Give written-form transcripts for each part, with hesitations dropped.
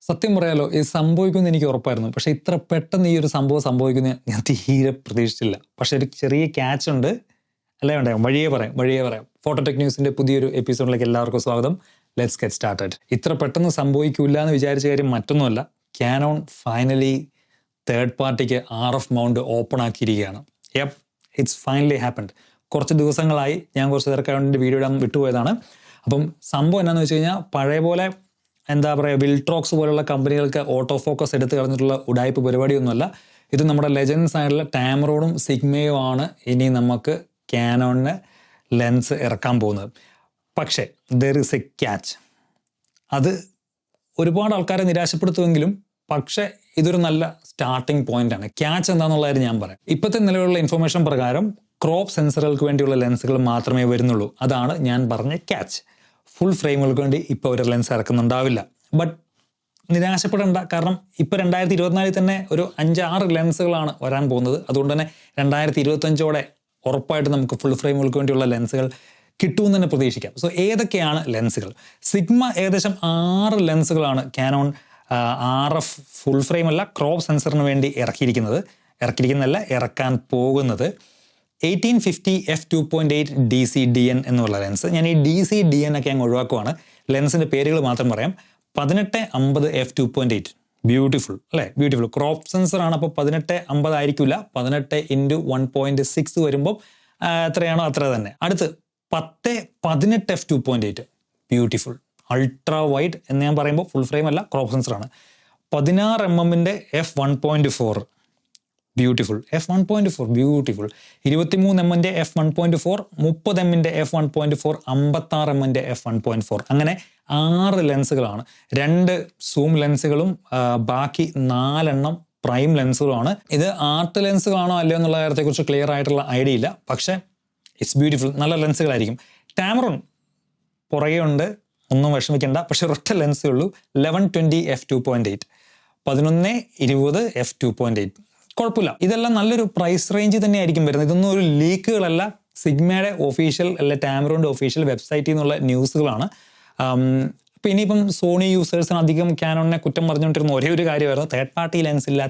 സത്യം പറയാലോ, ഇത് സംഭവിക്കുമെന്ന് എനിക്ക് ഉറപ്പായിരുന്നു. പക്ഷേ ഇത്ര പെട്ടെന്ന് ഈ ഒരു സംഭവം സംഭവിക്കുന്നത് ഞാൻ തീരെ പ്രതീക്ഷിച്ചില്ല. പക്ഷേ ഒരു ചെറിയ ക്യാച്ച് ഉണ്ട്. അല്ലേ വേണ്ടേ? വഴിയേ പറയാം. ഫോട്ടോടെക് ന്യൂസിന്റെ പുതിയൊരു എപ്പിസോഡിലേക്ക് എല്ലാവർക്കും സ്വാഗതം. Let's get started. ഇത്ര പെട്ടെന്ന് സംഭവിക്കില്ല എന്ന് വിചാരിച്ച കാര്യം മറ്റൊന്നുമല്ല. ക്യാനോൺ ഫൈനലി തേർഡ് പാർട്ടിക്ക് RF മൗണ്ട് ഓപ്പൺ ആക്കിയിരിക്കുകയാണ്. It's finally happened. കുറച്ച് ദിവസങ്ങളായി ഞാൻ കുറച്ച് പേർക്കായിട്ട് വീഡിയോ ഇടാൻ വിട്ടുപോയതാണ്. അപ്പം സംഭവം എന്താണെന്ന് വെച്ച് കഴിഞ്ഞാൽ, പഴയ പോലെ എന്താ പറയുക, വിൽട്രോക്സ് പോലുള്ള കമ്പനികൾക്ക് ഓട്ടോ ഫോക്കസ് എടുത്ത് കളഞ്ഞിട്ടുള്ള ഉടായ്പ പരിപാടിയൊന്നുമല്ല. ഇത് നമ്മുടെ ലെജൻസ് ആയിട്ടുള്ള ടാമറോണും സിഗ്മയും ആണ് ഇനി നമുക്ക് ക്യാനോണിന് ലെൻസ് ഇറക്കാൻ പോകുന്നത്. പക്ഷേ ദർ ഇസ് എ ക്യാച്ച്. അത് ഒരുപാട് ആൾക്കാരെ നിരാശപ്പെടുത്തുമെങ്കിലും പക്ഷേ ഇതൊരു നല്ല സ്റ്റാർട്ടിംഗ് പോയിന്റ് ആണ്. ക്യാച്ച് എന്താണെന്നുള്ള കാര്യം ഞാൻ പറയാം. ഇപ്പോഴത്തെ നിലവിലുള്ള ഇൻഫർമേഷൻ പ്രകാരം ക്രോപ്പ് സെൻസറുകൾക്ക് വേണ്ടിയുള്ള ലെൻസുകൾ മാത്രമേ വരുന്നുള്ളൂ. അതാണ് ഞാൻ പറഞ്ഞ ക്യാച്ച്. ഫുൾ ഫ്രെയിമുകൾക്ക് വേണ്ടി ഇപ്പോൾ ഒരു ലെൻസ് ഇറക്കുന്നുണ്ടാവില്ല. ബട്ട് നിരാശപ്പെടേണ്ട, കാരണം ഇപ്പോൾ 2024 തന്നെ ഒരു 5-6 ലെൻസുകളാണ് വരാൻ പോകുന്നത്. അതുകൊണ്ട് തന്നെ 2025 ഉറപ്പായിട്ട് നമുക്ക് ഫുൾ ഫ്രെയിമുകൾക്ക് വേണ്ടിയുള്ള ലെൻസുകൾ കിട്ടുമെന്ന് തന്നെ പ്രതീക്ഷിക്കാം. സോ ഏതൊക്കെയാണ് ലെൻസുകൾ? സിഗ്മ ഏകദേശം 6 ലെൻസുകളാണ് ക്യാനോൺ RF ഫുൾ ഫ്രെയിം അല്ല, ക്രോപ്പ് സെൻസറിന് വേണ്ടി ഇറക്കാൻ പോകുന്നത്. 1850 f2.8 DC-DN എന്നുള്ള ലെൻസ്. ഞാൻ ഈ DC-DN ഒക്കെ അങ്ങ് ഒഴിവാക്കുവാണ്. ലെൻസിൻ്റെ പേരുകൾ മാത്രം പറയാം. 1850 f2.8 ബ്യൂട്ടിഫുൾ അല്ലേ? ബ്യൂട്ടിഫുൾ ക്രോപ്പ് സെൻസർ ആണ്. അപ്പോൾ 1850 ആയിരിക്കില്ല, 18x1.6 വരുമ്പോൾ എത്രയാണോ അത്ര തന്നെ. അടുത്ത് 1018 f2.8 ബ്യൂട്ടിഫുൾ അൾട്രാ വൈഡ് എന്ന് ഞാൻ പറയുമ്പോൾ ഫുൾ ഫ്രെയിം അല്ല, ക്രോപ്പ് സെൻസർ ആണ്. 16 mm f1.4 beautiful. f1.4 beautiful. 23 mm f1.4, 30 mm f1.4, 56 mm f1.4. അങ്ങനെ 6 ലെൻസുകളാണ്. 2 സൂം ലെൻസുകളും ബാക്കി 4 പ്രൈം ലെൻസുകളാണ്. ഇത് ആർട്ട് ലെൻസുകളാണോ അല്ലയോ എന്നുള്ള കാര്യത്തെക്കുറിച്ച് ക്ലിയർ ആയിട്ടുള്ള ഐഡിയ ഇല്ല. പക്ഷേ ഇറ്റ്സ് ബ്യൂട്ടിഫുൾ. നല്ല ലെൻസുകളായിരിക്കും. ടാമറോൺ പുറകെ ഉണ്ട്, ഒന്നും വിഷമിക്കേണ്ട. പക്ഷെ ഒരൊറ്റ ലെൻസേ ഉള്ളൂ. 1120 f2.8, 1120 f2.8. കുഴപ്പമില്ല. ഇതെല്ലാം നല്ലൊരു പ്രൈസ് റേഞ്ച് തന്നെയായിരിക്കും വരുന്നത്. ഇതൊന്നും ഒരു ലീക്കുകളല്ല, സിഗ്മയുടെ ഒഫീഷ്യൽ അല്ലെ ടാമറോണിൻ്റെ ഒഫീഷ്യൽ വെബ്സൈറ്റിൽ നിന്നുള്ള ന്യൂസുകളാണ്. അപ്പോൾ ഇനിയിപ്പം സോണി യൂസേഴ്സിന് അധികം ക്യാനോണിനെ കുറ്റം പറഞ്ഞുകൊണ്ടിരുന്ന ഒരേ ഒരു കാര്യമായിരുന്നു തേർഡ് പാർട്ടി ലെൻസ് ഇല്ല.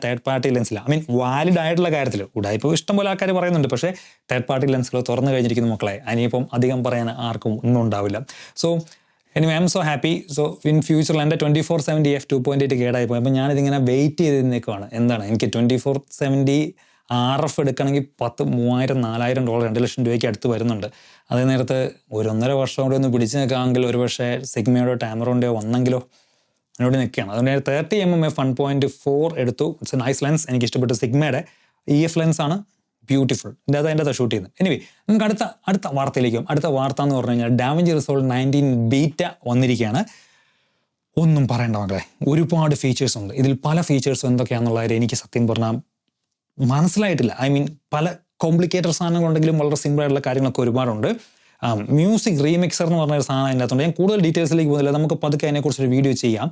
ഐ മീൻ വാലിഡ് ആയിട്ടുള്ള കാര്യത്തിൽ ഇപ്പോൾ ഇഷ്ടംപോലെ ആൾക്കാർ പറയുന്നുണ്ട്. പക്ഷേ തേർഡ് പാർട്ടി ലെൻസുകൾ തുറന്നു കഴിഞ്ഞിരിക്കുന്ന മക്കളെ, അതിനിപ്പം അധികം പറയാൻ ആർക്കും ഒന്നും ഉണ്ടാവില്ല. So anyway, I M so happy. So in ഫ്യൂച്ചറിൽ എൻ്റെ 2470 f2.8 കേടായി പോയി. അപ്പോൾ ഞാനിതിങ്ങനെ വെയിറ്റ് ചെയ്ത് നിൽക്കുവാണ്. എന്താണ്, എനിക്ക് 2470 RF എടുക്കണമെങ്കിൽ $30,000-4000 $2 ലക്ഷം രൂപയ്ക്ക് അടുത്ത് വരുന്നുണ്ട്. അതേ നേരത്ത് 1-1.5 വർഷം കൂടെ ഒന്ന് പിടിച്ച് നിൽക്കാമെങ്കിൽ ഒരു പക്ഷേ സിഗ്മയോ ടാമറോൻ്റെയോ വന്നെങ്കിലോ അതിനോട് നിൽക്കുകയാണ്. അതുകൊണ്ട് 30 mm f1.4 എടുത്തു. It's A nice lens. എനിക്ക് ഇഷ്ടപ്പെട്ടു. സിഗ്മയുടെ EF ലെൻസാണ്, ബ്യൂട്ടിഫുൾ. അതിൻ്റെ അകത്ത് ഷൂട്ട് ചെയ്യുന്നത്. എനിവേ, നമുക്ക് അടുത്ത വാർത്തയിലേക്കും. അടുത്ത വാർത്ത എന്ന് പറഞ്ഞു കഴിഞ്ഞാൽ ഡാവിഞ്ചി റിസോൾവ് 19 ബീറ്റ വന്നിരിക്കുകയാണ്. ഒന്നും പറയണ്ട മക്കളെ, ഒരുപാട് ഫീച്ചേഴ്സ് ഉണ്ട്. ഇതിൽ പല ഫീച്ചേഴ്സും എന്തൊക്കെയാണെന്നുള്ള കാര്യം എനിക്ക് സത്യം പറഞ്ഞാൽ മനസ്സിലായിട്ടില്ല. ഐ മീൻ, പല കോംപ്ലിക്കേറ്റഡ് സാധനങ്ങളുണ്ടെങ്കിലും വളരെ സിമ്പിൾ ആയിട്ടുള്ള കാര്യങ്ങളൊക്കെ ഒരുപാടുണ്ട്. മ്യൂസിക് റീമിക്സർ എന്ന് പറഞ്ഞൊരു സാധനം അതിൻ്റെ അകത്തുണ്ട്. ഞാൻ കൂടുതൽ ഡീറ്റെയിൽസിലേക്ക് പോകുന്നില്ല, നമുക്ക് പതുക്കെ അതിനെക്കുറിച്ചൊരു വീഡിയോ ചെയ്യാം.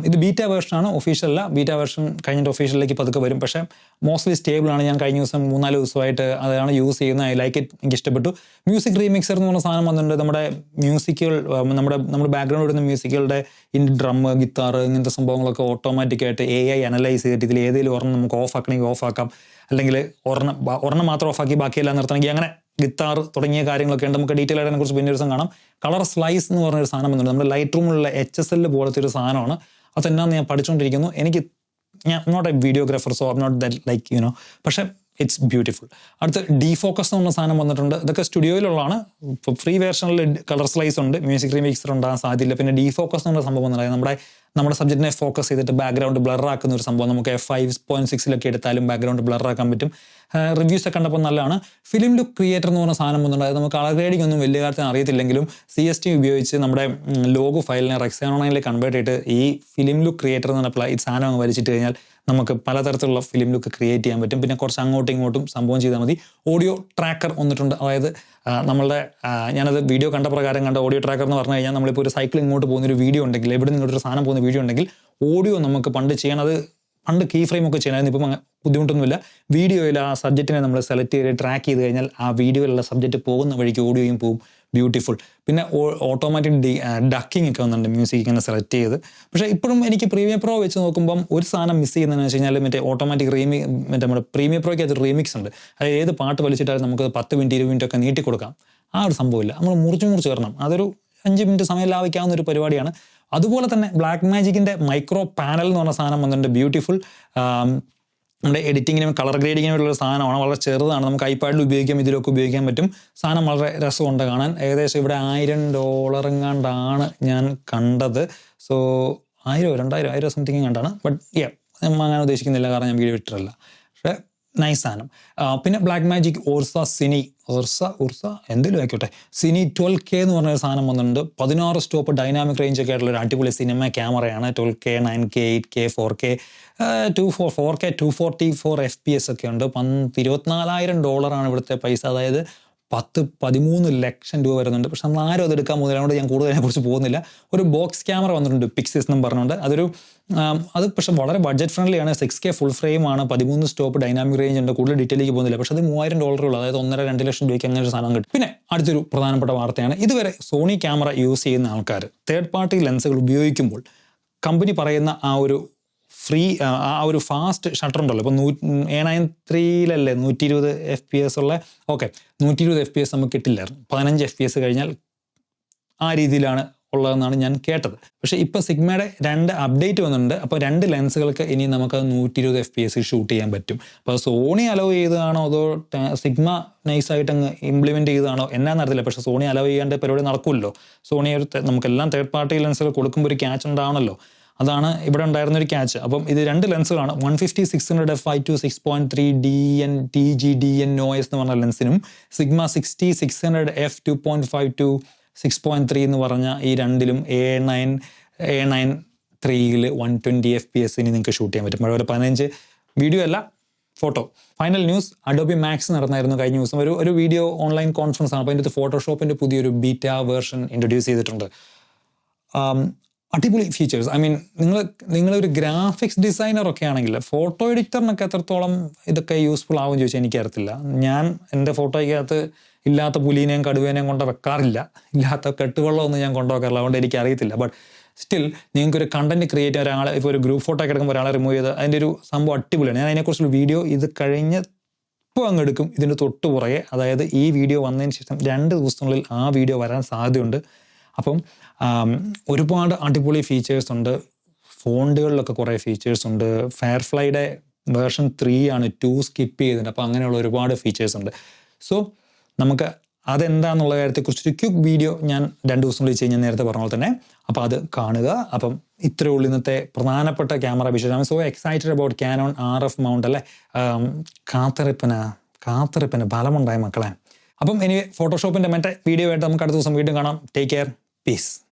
ഇത് ബീറ്റ വേർഷനാണ്, ഒഫീഷ്യലല്ല. ബീറ്റ വേർഷൻ കഴിഞ്ഞിട്ട് ഒഫീഷ്യലിലേക്ക് പതുക്കെ വരും. പക്ഷേ മോസ്റ്റ്ലി സ്റ്റേബിളാണ്. ഞാൻ കഴിഞ്ഞ ദിവസം 3-4 ദിവസമായിട്ട് അതാണ് യൂസ് ചെയ്യുന്നത്. I like it. എനിക്ക് ഇഷ്ടപ്പെട്ടു. മ്യൂസിക് റീമിക്സർ എന്ന് പറഞ്ഞ സാധനം വന്നിട്ടുണ്ട്. നമ്മുടെ മ്യൂസിക്കുകൾ, നമ്മുടെ ബാക്ക്ഗ്രൗണ്ട് വരുന്ന മ്യൂസിക്കുകളുടെ ഡ്രം, ഗിത്താർ, ഇങ്ങനത്തെ സംഭവങ്ങളൊക്കെ ഓട്ടോമാറ്റിക്കായിട്ട് AI അനലൈസ് ചെയ്തിട്ട് ഇതിൽ ഏതെങ്കിലും ഒരെണ്ണം നമുക്ക് ഓഫ് ആക്കണമെങ്കിൽ ഓഫ് ആക്കാം, അല്ലെങ്കിൽ ഒരെണ്ണം മാത്രം ഓഫാക്കി ബാക്കിയെല്ലാം നിർത്തണമെങ്കിൽ അങ്ങനെ ഗിത്താർ തുടങ്ങിയ കാര്യങ്ങളൊക്കെ ഉണ്ട്. നമുക്ക് ഡീറ്റെയിൽ ആയിട്ട് അതിനെക്കുറിച്ച് പിന്നെ ഒരു ദിവസം കാണാം. കളർ സ്ലൈസ് എന്ന് പറഞ്ഞൊരു സാധനം വന്നിട്ടുണ്ട്. നമ്മുടെ ലൈറ്റ് റൂമിലുള്ള HSL പോലത്തെ ഒരു സാധനമാണ്. അതെന്നാന്ന് ഞാൻ പഠിച്ചുകൊണ്ടിരിക്കുന്നു. ഞാൻ not a videographer, so not that like പക്ഷേ ഇറ്റ്സ് ബ്യൂട്ടിഫുൾ. അടുത്ത് ഡീഫോക്കസ് എന്ന് പറഞ്ഞ സാധനം വന്നിട്ടുണ്ട്. ഇതൊക്കെ സ്റ്റുഡിയോയിലുള്ളതാണ്. ഇപ്പോൾ ഫ്രീ വേർഷനിൽ കളർ സ്ലൈസ് ഉണ്ട്, മ്യൂസിക് റീമിക്സർ ഉണ്ടാകാൻ സാധ്യതയില്ല. പിന്നെ ഡീഫോക്കസ് എന്നുള്ള സംഭവം വന്നിട്ടുണ്ട്. നമ്മുടെ സബ്ജക്റ്റിനെ ഫോക്കസ് ചെയ്തിട്ട് ബാക്ക്ഗ്രൗണ്ട് ബ്ലർ ആക്കുന്ന ഒരു സംഭവം. നമുക്ക് 5.6 എടുത്താലും ബാക്ക്ഗ്രൗണ്ട് ബ്ലർ ആക്കാൻ പറ്റും. റിവ്യൂസ് ഒക്കെ കണ്ടപ്പോൾ നല്ലതാണ്. ഫിലിം ലുക്ക് ക്രിയേറ്റർ എന്ന് പറഞ്ഞ സാധനം വന്നിട്ടുണ്ട്. അത് നമുക്ക് കളർ ഗ്രേഡിംഗ് ഒന്നും വലിയ കാര്യത്തിന് അറിയത്തില്ലെങ്കിലും CST ഉപയോഗിച്ച് നമ്മുടെ ലോഗോ ഫയലിനെ റെക്സാനോണിലേക്ക് കൺവേർട്ട് ചെയ്തിട്ട് ഈ ഫിലിം ലുക്ക് ക്രിയേറ്റർ എന്ന് പറഞ്ഞ ഈ സാധനം അങ്ങ് വലിച്ചിട്ട് കഴിഞ്ഞാൽ നമുക്ക് പലതരത്തിലുള്ള ഫിലിം ലുക്ക് ക്രിയേറ്റ് ചെയ്യാൻ പറ്റും. പിന്നെ കുറച്ച് അങ്ങോട്ടും ഇങ്ങോട്ടും സംഭവം ചെയ്താൽ മതി. ഓഡിയോ ട്രാക്കർ വന്നിട്ടുണ്ട്. അതായത് ഞാനത് വീഡിയോ കണ്ട പ്രകാരം കണ്ട ഓഡിയോ ട്രാക്കർ എന്ന് പറഞ്ഞു കഴിഞ്ഞാൽ, നമ്മളിപ്പോൾ ഒരു സൈക്കിൾ ഇങ്ങോട്ട് പോകുന്നൊരു വീഡിയോ ഉണ്ടെങ്കിൽ, എവിടെ നിങ്ങോട്ടൊരു സാധനം പോകുന്ന വീഡിയോ ഉണ്ടെങ്കിൽ ഓഡിയോ നമുക്ക് പണ്ട് കീ ഫ്രെയിം ഒക്കെ ചെയ്യണമായിരുന്നു. ഇപ്പം ബുദ്ധിമുട്ടൊന്നുമില്ല. വീഡിയോയിൽ ആ സബ്ജക്റ്റിനെ നമ്മൾ സെലക്ട് ചെയ്ത് ട്രാക്ക് ചെയ്ത് കഴിഞ്ഞാൽ ആ വീഡിയോയിലുള്ള സബ്ജക്റ്റ് പോകുന്ന വഴിക്ക് ഓഡിയോയും പോകും. ബ്യൂട്ടിഫുൾ. പിന്നെ ഓട്ടോമാറ്റിക് ഡക്കിങ് ഒക്കെ വന്നിട്ടുണ്ട് മ്യൂസിക് ഇങ്ങനെ സെലക്ട് ചെയ്ത്. പക്ഷേ ഇപ്പോഴും എനിക്ക് പ്രീമിയർ പ്രോ വെച്ച് നോക്കുമ്പം ഒരു സാധനം മിസ് ചെയ്യുന്നതെന്ന് വെച്ച് കഴിഞ്ഞാൽ മറ്റേ ഓട്ടോമാറ്റിക് മറ്റേ നമ്മുടെ പ്രീമിയർ പ്രോയ്ക്ക് അത് റീമിക്സ് ഉണ്ട്. അതായത് ഏത് പാട്ട് വലിച്ചിട്ടാലും നമുക്ക് 10 മിനിറ്റ് 20 മിനിറ്റ് ഒക്കെ നീട്ടി കൊടുക്കാം. ആ ഒരു സംഭവമില്ല, നമ്മൾ മുറിച്ച് വരണം. അതൊരു 5 മിനിറ്റ് സമയം ലാഭിക്കാവുന്ന ഒരു പരിപാടിയാണ്. അതുപോലെ തന്നെ ബ്ലാക്ക് മാജിക്കിൻ്റെ മൈക്രോ പാനൽ എന്ന് പറഞ്ഞ സാധനം വന്നിട്ടുണ്ട്. ബ്യൂട്ടിഫുൾ. നമ്മുടെ എഡിറ്റിങ്ങിനും കളർ ഗ്രേഡിങ്ങിനും ഉള്ള സാധനമാണ്. വളരെ ചെറുതാണ്, നമുക്ക് ഐപാഡിൽ ഉപയോഗിക്കാം, ഇതിലൊക്കെ ഉപയോഗിക്കാൻ പറ്റും. സാധനം വളരെ രസമുണ്ട് കാണാൻ. ഏകദേശം ഇവിടെ $1000 എങ്ങാണ്ടാണ് ഞാൻ കണ്ടത്. സോ 1000 സംതിങ് കണ്ടാണ്. ബട്ട് അങ്ങനെ ഉദ്ദേശിക്കുന്നില്ല, കാരണം ഞാൻ വീഡിയോ ഇട്ടിട്ടില്ല. പക്ഷേ നൈസ് സാധനം. പിന്നെ ബ്ലാക്ക് മാജിക് ഓർസ എന്തെങ്കിലും ആയിക്കോട്ടെ, സിനി 12K എന്ന് പറഞ്ഞൊരു സാധനം വന്നിട്ടുണ്ട്. 16 സ്റ്റോപ്പ് ഡൈനാമിക് റേഞ്ച് ഒക്കെ ആയിട്ടുള്ള ഒരു അടിപൊളി സിനിമ ക്യാമറയാണ്. 12K, 9K, 8K, 4K, 4K 244 FPS ഒക്കെ ഉണ്ട്. $24,000 ഇവിടുത്തെ പൈസ. അതായത് 10-13 ലക്ഷം രൂപ വരുന്നുണ്ട്. പക്ഷെ നമ്മൾ ആരും അത് എടുക്കാൻ പോകുന്നില്ല, അതുകൊണ്ട് ഞാൻ കൂടുതൽ അതിനെക്കുറിച്ച് പോകുന്നില്ല. ഒരു ബോക്സ് ക്യാമറ വന്നിട്ടുണ്ട്, പിക്സിസ് എന്നും പറഞ്ഞുകൊണ്ട്. അത് പക്ഷേ വളരെ ബഡ്ജറ്റ് ഫ്രണ്ട്ലിയാണ്. 6K ഫുൾ ഫ്രെയിം ആണ്, 13 സ്റ്റോപ്പ് ഡൈനാമിക് റേഞ്ച് ഉണ്ട്. കൂടുതൽ ഡീറ്റെയിലേക്ക് പോകുന്നില്ല. പക്ഷേ അത് $3,000 ഉള്ളൂ, അതായത് 1.5-2 ലക്ഷം രൂപയ്ക്ക് അങ്ങനെ ഒരു സാധനം കിട്ടും. പിന്നെ അടുത്തൊരു പ്രധാനപ്പെട്ട വാർത്തയാണ്, ഇതുവരെ സോണി ക്യാമറ യൂസ് ചെയ്യുന്ന ആൾക്കാർ തേർഡ് പാർട്ടി ലെൻസുകൾ ഉപയോഗിക്കുമ്പോൾ കമ്പനി പറയുന്ന ആ ഒരു ഫാസ്റ്റ് ഷട്ടർ ഉണ്ടല്ലോ. ഇപ്പോൾ A9-3 120 FPS ഉള്ള 120 FPS നമുക്ക് കിട്ടില്ലായിരുന്നു. 15 FPS കഴിഞ്ഞാൽ ആ രീതിയിലാണ് ഉള്ളതെന്നാണ് ഞാൻ കേട്ടത്. പക്ഷേ ഇപ്പോൾ സിഗ്മയുടെ 2 അപ്ഡേറ്റ് വന്നിട്ടുണ്ട്. അപ്പോൾ 2 ലെൻസുകൾക്ക് ഇനി നമുക്ക് 120 FPS ഷൂട്ട് ചെയ്യാൻ പറ്റും. അപ്പോൾ സോണി അലോ ചെയ്തതാണോ അതോ സിഗ്മ നൈസായിട്ട് അങ്ങ് ഇംപ്ലിമെൻറ്റ് ചെയ്തതാണോ എന്നാന്ന് അറിയില്ല. പക്ഷേ സോണി അലോ ചെയ്യാണ്ട് പരിപാടി നടക്കുമല്ലോ. സോണി നമുക്കെല്ലാം തേർഡ് പാർട്ടി ലെൻസുകൾ കൊടുക്കുമ്പോൾ ഒരു ക്യാച്ച് ഉണ്ടാവണമല്ലോ. അതാണ് ഇവിടെ ഉണ്ടായിരുന്നൊരു ക്യാച്ച്. അപ്പം ഇത് 2 ലെൻസുകളാണ്. 150-600 f/2 6.3 DN TGDN noise എന്ന് പറഞ്ഞ ലെൻസിനും സിഗ്മ 60-600 f 2.5 6.3 എന്ന് പറഞ്ഞ ഈ രണ്ടിലും A9-3 120 FPS ഇനി നിങ്ങൾക്ക് ഷൂട്ട് ചെയ്യാൻ പറ്റും. അതുപോലെ 15 വീഡിയോ അല്ല, photo. Final news, Adobe Max നടന്നായിരുന്നു കഴിഞ്ഞ ദിവസം. ഒരു വീഡിയോ ഓൺലൈൻ കോൺഫറൻസ് ആണ്. അപ്പോൾ അതിൻ്റെ ഫോട്ടോഷോപ്പിൻ്റെ പുതിയൊരു ബീറ്റ വേർഷൻ ഇൻട്രൊഡ്യൂസ് ചെയ്തിട്ടുണ്ട്. അടിപൊളി ഫീച്ചേഴ്സ്. ഐ മീൻ നിങ്ങളൊരു ഗ്രാഫിക്സ് ഡിസൈനറൊക്കെ ആണെങ്കിൽ ഫോട്ടോ എഡിറ്ററിനൊക്കെ എത്രത്തോളം ഇതൊക്കെ യൂസ്ഫുൾ ആവും ചോദിച്ചാൽ എനിക്കറിയത്തില്ല. ഞാൻ എൻ്റെ ഫോട്ടോയ്ക്കകത്ത് ഇല്ലാത്ത പുലീനെയും കടുവേനെയും കൊണ്ട് വെക്കാറില്ല, ഇല്ലാത്ത കെട്ടുവെള്ളമൊന്നും ഞാൻ കൊണ്ടുവെക്കാറില്ല, അതുകൊണ്ട് എനിക്കറിയത്തില്ല. ബട്ട് സ്റ്റിൽ നിങ്ങൾക്കൊരു കണ്ടന്റ് ക്രിയേറ്റ് ചെയ്യാൻ ഒരാളെ, ഇപ്പോൾ ഒരു ഗ്രൂപ്പ് ഫോട്ടോ ഒക്കെ എടുക്കുമ്പോൾ ഒരാളെ റിമൂവ് ചെയ്ത് അതിൻ്റെ ഒരു സംഭവം അടിപൊളിയാണ്. ഞാൻ അതിനെക്കുറിച്ചുള്ള വീഡിയോ ഇത് കഴിഞ്ഞ് ഇപ്പോൾ അങ്ങ് എടുക്കും. ഇതിൻ്റെ തൊട്ട് പുറകെ, അതായത് ഈ വീഡിയോ വന്നതിന് ശേഷം 2 ദിവസത്തിനുള്ളിൽ ആ വീഡിയോ വരാൻ സാധ്യതയുണ്ട്. അപ്പം ഒരുപാട് അടിപൊളി ഫീച്ചേഴ്സ് ഉണ്ട്. ഫോണ്ടുകളിലൊക്കെ കുറേ ഫീച്ചേഴ്സ് ഉണ്ട്. ഫയർഫ്ലൈയുടെ വേർഷൻ 3 ആണ്, 2 സ്കിപ്പ് ചെയ്തിട്ടുണ്ട്. അപ്പോൾ അങ്ങനെയുള്ള ഒരുപാട് ഫീച്ചേഴ്സ് ഉണ്ട്. സോ നമുക്ക് അതെന്താണെന്നുള്ള കാര്യത്തെക്കുറിച്ചൊരു ക്വിക്ക് വീഡിയോ ഞാൻ 2 ദിവസം വിളിച്ച് കഴിഞ്ഞാൽ നേരത്തെ പറഞ്ഞ പോലെ തന്നെ. അപ്പോൾ അത് കാണുക. അപ്പം ഇത്രയേ ഉള്ളൂ ഇന്നത്തെ പ്രധാനപ്പെട്ട ക്യാമറ വിശേഷം. So excited about Canon RF mount അല്ലേ. കാത്തിരിപ്പിന് ഫലമുണ്ടായ മക്കളെ. അപ്പം ഇനി ഫോട്ടോഷോപ്പിൻ്റെ മറ്റേ വീഡിയോ ആയിട്ട് നമുക്ക് അടുത്ത ദിവസം വീണ്ടും കാണാം. Take care, piece.